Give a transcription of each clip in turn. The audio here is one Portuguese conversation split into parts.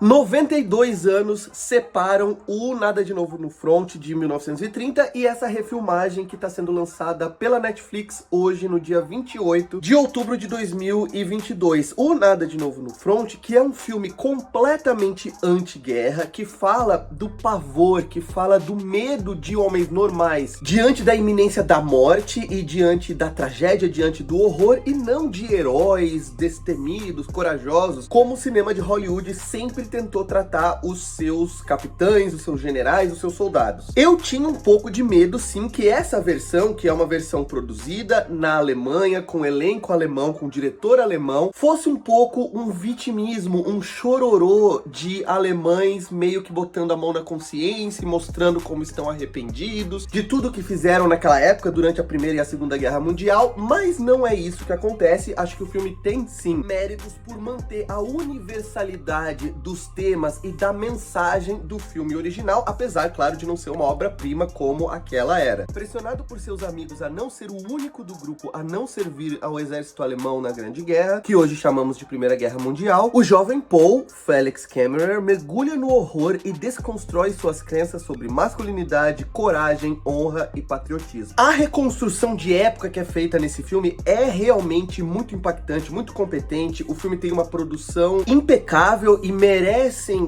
92 anos separam o Nada de Novo no Front de 1930 e essa refilmagem que está sendo lançada pela Netflix hoje, no dia 28 de outubro de 2022. O Nada de Novo no Front, que é um filme completamente anti-guerra, que fala do pavor, que fala do medo de homens normais diante da iminência da morte e diante da tragédia, diante do horror, e não de heróis destemidos, corajosos, como o cinema de Hollywood sempre tentou tratar os seus capitães, os seus generais, os seus soldados. Eu tinha um pouco de medo, sim, que essa versão, que é uma versão produzida na Alemanha, com elenco alemão, com diretor alemão, fosse um pouco um vitimismo, um chororô de alemães meio que botando a mão na consciência e mostrando como estão arrependidos de tudo que fizeram naquela época, durante a Primeira e a Segunda Guerra Mundial, mas não é isso que acontece. Acho que o filme tem, sim, méritos por manter a universalidade dos temas e da mensagem do filme original, apesar, claro, de não ser uma obra-prima como aquela era. Pressionado por seus amigos a não ser o único do grupo a não servir ao exército alemão na Grande Guerra, que hoje chamamos de Primeira Guerra Mundial, o jovem Paul, Felix Kammerer, mergulha no horror e desconstrói suas crenças sobre masculinidade, coragem, honra e patriotismo. A reconstrução de época que é feita nesse filme é realmente muito impactante, muito competente. O filme tem uma produção impecável e merecem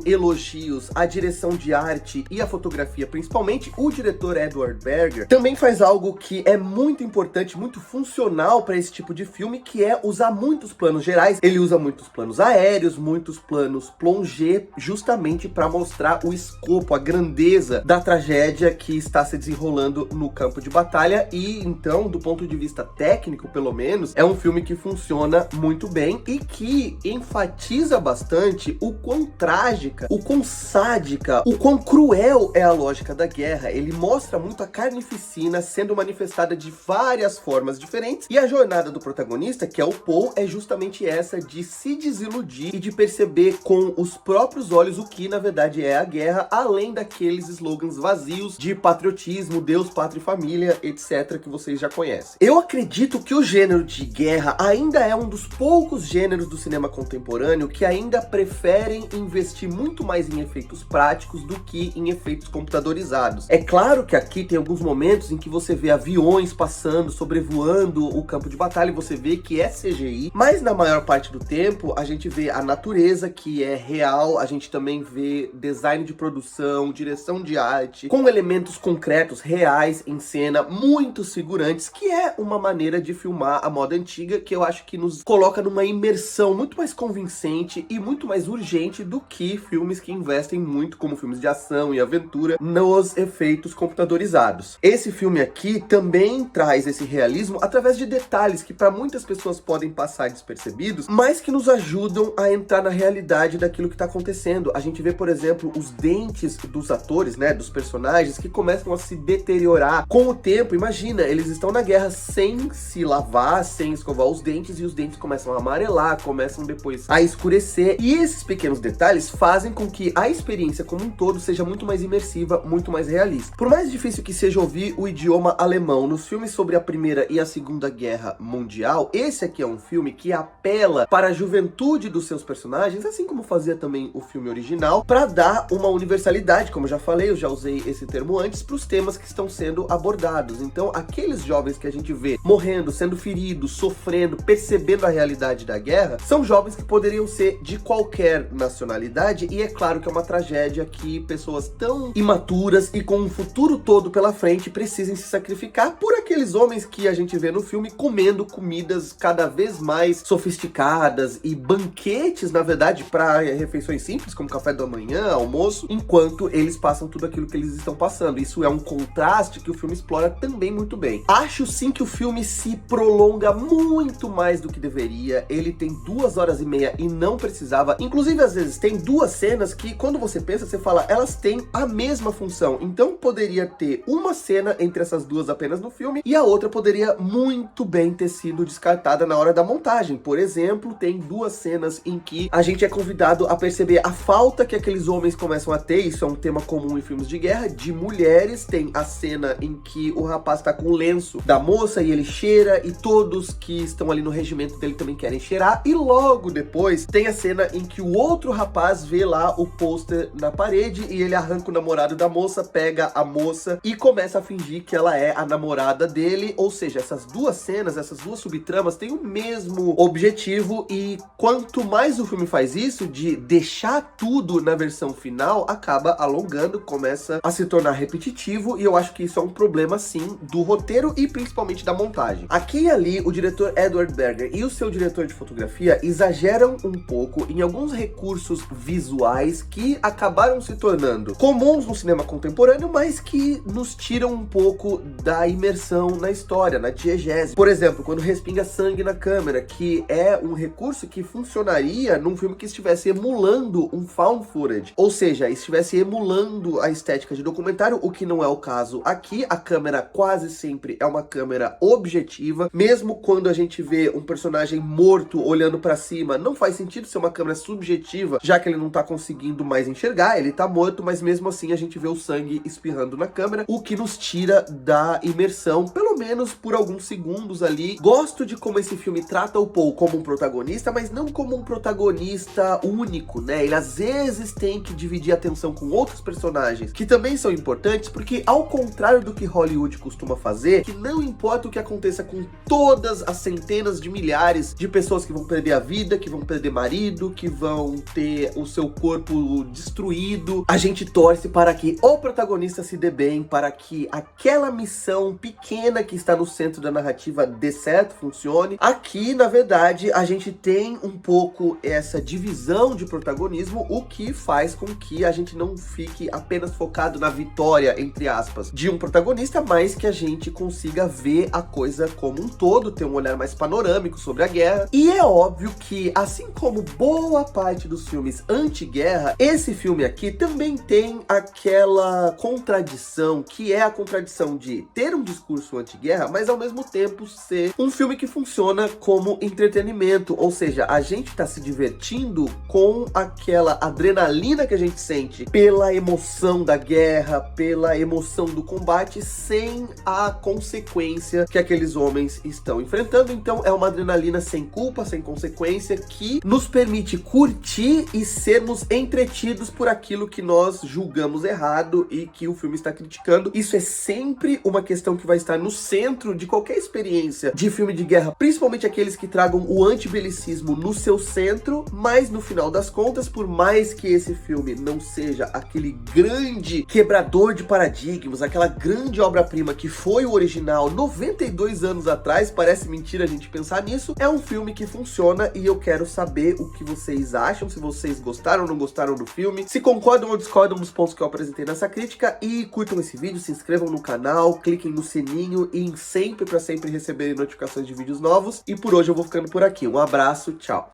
elogios à direção de arte e à fotografia, principalmente. O diretor Edward Berger também faz algo que é muito importante, muito funcional para esse tipo de filme, que é usar muitos planos gerais. Ele usa muitos planos aéreos, muitos planos plongé, justamente para mostrar o escopo, a grandeza da tragédia que está se desenrolando no campo de batalha. E então, do ponto de vista técnico, pelo menos, é um filme que funciona muito bem e que enfatiza bastante o quão trágica, o quão sádica, o quão cruel é a lógica da guerra. Ele mostra muito a carnificina sendo manifestada de várias formas diferentes, e a jornada do protagonista, que é o Paul, é justamente essa de se desiludir e de perceber com os próprios olhos o que na verdade é a guerra, além daqueles slogans vazios de patriotismo, Deus, pátria e família, etc, que vocês já conhecem. Eu acredito que o gênero de guerra ainda é um dos poucos gêneros do cinema contemporâneo que ainda preferem investir muito mais em efeitos práticos do que em efeitos computadorizados. É claro que aqui tem alguns momentos em que você vê aviões passando, sobrevoando o campo de batalha, e você vê que é CGI, mas na maior parte do tempo a gente vê a natureza, que é real. A gente também vê design de produção, direção de arte, com elementos concretos, reais, em cena, muito figurantes, que é uma maneira de filmar a moda antiga, que eu acho que nos coloca numa imersão muito mais convincente e muito mais urgente do que filmes que investem muito, como filmes de ação e aventura, nos efeitos computadorizados. Esse filme aqui também traz esse realismo através de detalhes que para muitas pessoas podem passar despercebidos, mas que nos ajudam a entrar na realidade daquilo que tá acontecendo. A gente vê, por exemplo, os dentes dos atores, né, dos personagens, que começam a se deteriorar com o tempo. Imagina, eles estão na guerra sem se lavar, sem escovar os dentes, e os dentes começam a amarelar, começam depois a escurecer, e esses pequenos detalhes fazem com que a experiência como um todo seja muito mais imersiva, muito mais realista. Por mais difícil que seja ouvir o idioma alemão nos filmes sobre a Primeira e a Segunda Guerra Mundial, esse aqui é um filme que apela para a juventude dos seus personagens, assim como fazia também o filme original, para dar uma universalidade, como eu já falei, eu já usei esse termo antes, para os temas que estão sendo abordados. Então, aqueles jovens que a gente vê morrendo, sendo feridos, sofrendo, percebendo a realidade da guerra, são jovens que poderiam ser de qualquer nacionalidade, e é claro que é uma tragédia que pessoas tão imaturas e com um futuro todo pela frente precisem se sacrificar por aqueles homens que a gente vê no filme comendo comidas cada vez mais sofisticadas e banquetes, na verdade, para refeições simples, como café da manhã, almoço, enquanto eles passam tudo aquilo que eles estão passando. Isso é um contraste que o filme explora também muito bem. Acho sim que o filme se prolonga muito mais do que deveria. Ele tem 2h30 e não precisava. Inclusive, às vezes, tem duas cenas que, quando você pensa, você fala, elas têm a mesma função. Então, poderia ter uma cena entre essas duas apenas no filme, e a outra poderia muito bem ter sido descartada na hora da montagem. Por exemplo, tem duas cenas em que a gente é convidado a perceber a falta que aqueles homens começam a ter. Isso é um tema comum em filmes de guerra, de mulheres. Tem a cena em que o rapaz tá com o lenço da moça e ele cheira, e todos que estão ali no regimento dele também querem cheirar. E logo depois tem a cena em que o outro rapaz rapaz vê lá o pôster na parede e ele arranca o namorado da moça, pega a moça e começa a fingir que ela é a namorada dele. Ou seja, essas duas cenas, essas duas subtramas têm o mesmo objetivo, e quanto mais o filme faz isso, de deixar tudo na versão final, acaba alongando, começa a se tornar repetitivo, e eu acho que isso é um problema sim do roteiro e principalmente da montagem. Aqui e ali, o diretor Edward Berger e o seu diretor de fotografia exageram um pouco em alguns recursos visuais que acabaram se tornando comuns no cinema contemporâneo, mas que nos tiram um pouco da imersão na história, na diegese. Por exemplo, quando respinga sangue na câmera, que é um recurso que funcionaria num filme que estivesse emulando um found footage, ou seja, estivesse emulando a estética de documentário, o que não é o caso aqui. A câmera quase sempre é uma câmera objetiva, mesmo quando a gente vê um personagem morto olhando pra cima, não faz sentido ser uma câmera subjetiva, já que ele não tá conseguindo mais enxergar, ele tá morto, mas mesmo assim a gente vê o sangue espirrando na câmera, o que nos tira da imersão, pelo menos por alguns segundos ali. Gosto de como esse filme trata o Paul como um protagonista, mas não como um protagonista único, né? Ele às vezes tem que dividir a atenção com outros personagens que também são importantes, porque ao contrário do que Hollywood costuma fazer, que não importa o que aconteça com todas as centenas de milhares de pessoas que vão perder a vida, que vão perder marido, que vão ter o seu corpo destruído, a gente torce para que o protagonista se dê bem, para que aquela missão pequena que está no centro da narrativa dê certo, funcione. Aqui, na verdade, a gente tem um pouco essa divisão de protagonismo, o que faz com que a gente não fique apenas focado na vitória, entre aspas, de um protagonista, mas que a gente consiga ver a coisa como um todo, ter um olhar mais panorâmico sobre a guerra. E é óbvio que, assim como boa parte dos filmes anti-guerra, esse filme aqui também tem aquela contradição, que é a contradição de ter um discurso anti-guerra, mas ao mesmo tempo ser um filme que funciona como entretenimento, ou seja, a gente tá se divertindo com aquela adrenalina que a gente sente pela emoção da guerra, pela emoção do combate, sem a consequência que aqueles homens estão enfrentando. Então é uma adrenalina sem culpa, sem consequência, que nos permite curtir e sermos entretidos por aquilo que nós julgamos errado e que o filme está criticando. Isso é sempre uma questão que vai estar no centro de qualquer experiência de filme de guerra, principalmente aqueles que tragam o antibelicismo no seu centro. Mas no final das contas, por mais que esse filme não seja aquele grande quebrador de paradigmas, aquela grande obra-prima que foi o original 92 anos atrás, parece mentira a gente pensar nisso, é um filme que funciona, e eu quero saber o que vocês acham, se vocês gostaram ou não gostaram do filme, se concordam ou discordam dos pontos que eu apresentei nessa crítica, e curtam esse vídeo, se inscrevam no canal, cliquem no sininho e em sempre para sempre receberem notificações de vídeos novos. E por hoje eu vou ficando por aqui. Um abraço, tchau!